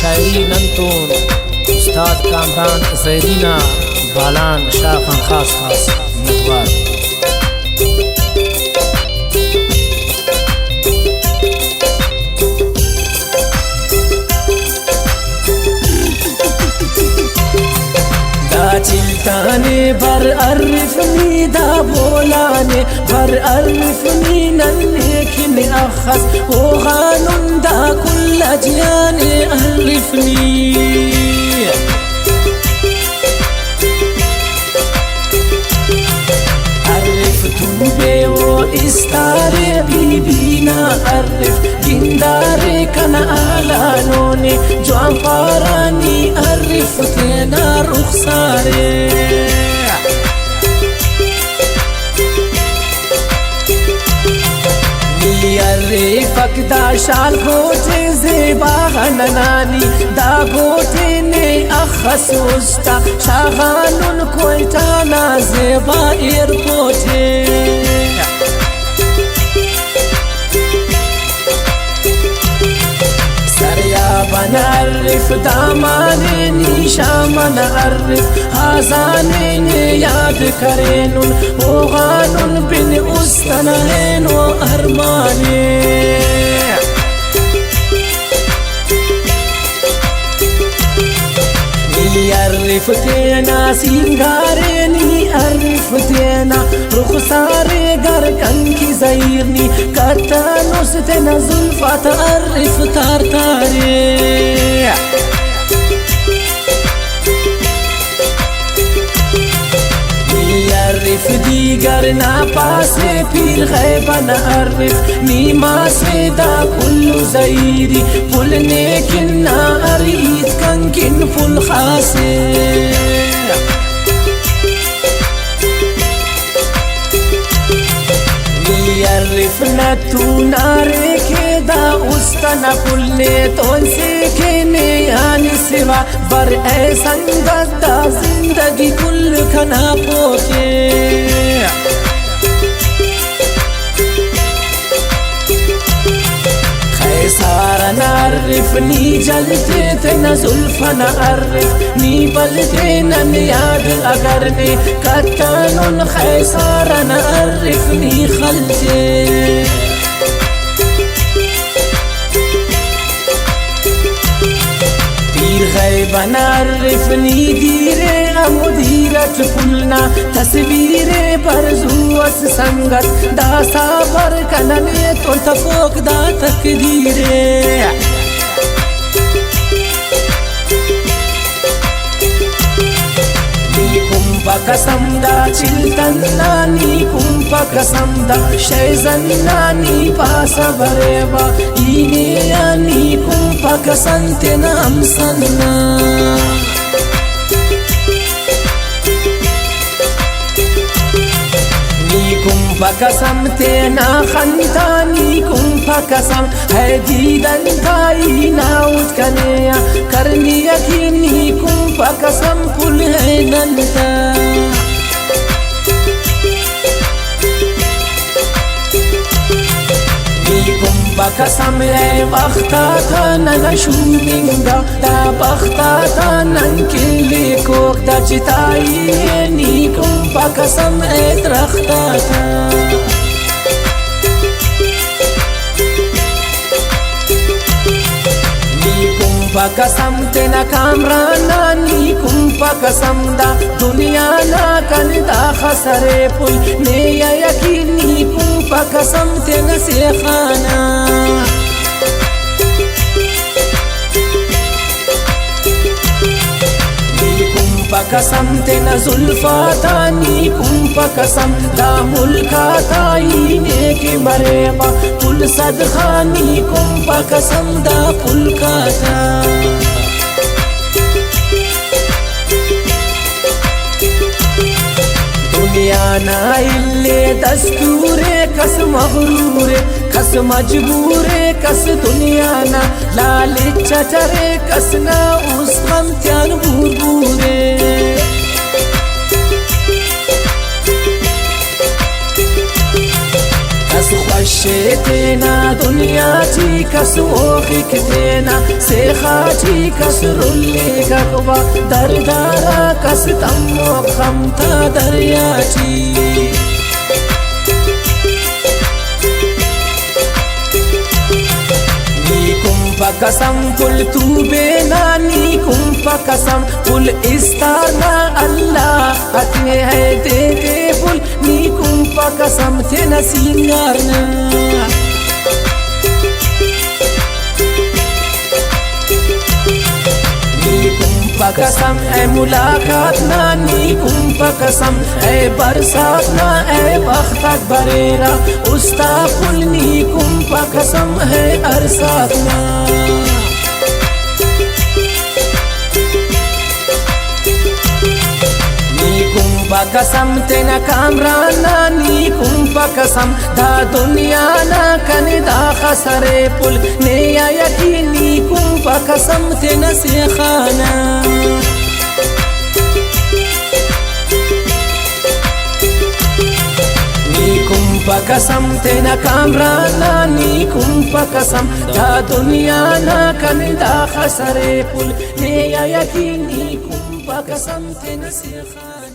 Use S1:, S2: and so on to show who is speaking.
S1: شاعری ننتون استاد کامران زیرینا بالان شافن خاص نوار چلتانے بر عرفنی دا بولانے بر عرفنی نلیکن اخص وغانن دا كل جیانے عرفنی عرفتو بے و استارے بی بینا عرف گندارے کن آلانونے جوان پارانی عرف تینا رخسارے عرفک دا شال گوٹے زیبا غننانی دا گوٹے نے اخص استا شاغانن کوئٹانا زیبا ایرپوٹے بنعرف دامانے نیشامن عرف آزانے نے یاد کرینن اوغانن بن استنہین و ارمانے عرف تینا سینگارے نی عرف تینا رخسارے گرکن کی زیرنی کتانوس تینا ظلفات عرف تارتارے عرف دیگر نا پاسے پیر غیبن عرف نیما سے دا کل زیری پلنے کنا عرید کن کن پل خاسے عرف نتو نارے کے دا استنا پلنے تون سے کھینے یعنی سوا بر اے سنگت دا زندگی کل کھنا پوکے خیسارن عرف نی جلتے تینا زلفن عرف نی بلتے نن یاد اگر نے کتانن خیسارن عرف نی خلتے غیبن عرفنی دیرے امدیرت پلنا تصویر برزو اس سنگت دا سابر کننے تو تفوق دا تقدیرے نیکم پا قسم دا چلتن نانی کم پا قسم دا شیزن نانی پاسا بریبا اینی یانی کم پا قسم تینا امسننا نیکم پا قسم تینا خنتا نیکم پا قسم ہے دیدن تائی ناوت کنیا کرنی یقین نیکم پا قسم پل ہے ننتا نیکم پا قسم ہے بختا تا ننشومنگا دا بختا تا ننکلی کوک دا چتائی نیکم پا قسم ہے درختا تا پا قسم تینا کامرانا نیکم پا قسم دا دنیا نا کن دا خسرے پل نیا یقین نیکم پا قسم تینا سیخانا پا قسم تینا زلفاتا نیکم پا قسم دا ملکاتا اینے کی مریبا پل صدخا نیکم پا قسم دا پلکاتا دنیا نا اللے دستورے کس مغرورے کس مجبورے کس دنیا نا لالی چچرے کس نا اس غمتیان بوربورے کس خوشیتینا دنیا چی کس اوخیکتینا سیخا چی کس رولی کقوا دردارا کس تم و خمتا دریا چی قسم کل تو بینا نیکم پا قسم کل استارنا اللہ اتنے ہے دیکھے پل نیکم پا قسم تینا سینگارنا نیکم پا قسم اے ملاقات نا نیکم پا قسم اے برسات نا اے وقت بریرا استا پل نیکم پا قسم ہے ارسات نا پا قسم تینا کامرانا نیکم پا قسم دا دنیا نا کنی دا خسرے پل نیا یقین نیکم پا قسم تینا سیخانا نیکم پا قسم تینا کامرانا نیکم پا قسم دا دنیا نا کنی دا خسرے پل نیا یقین نیکم پا قسم تینا سیخانا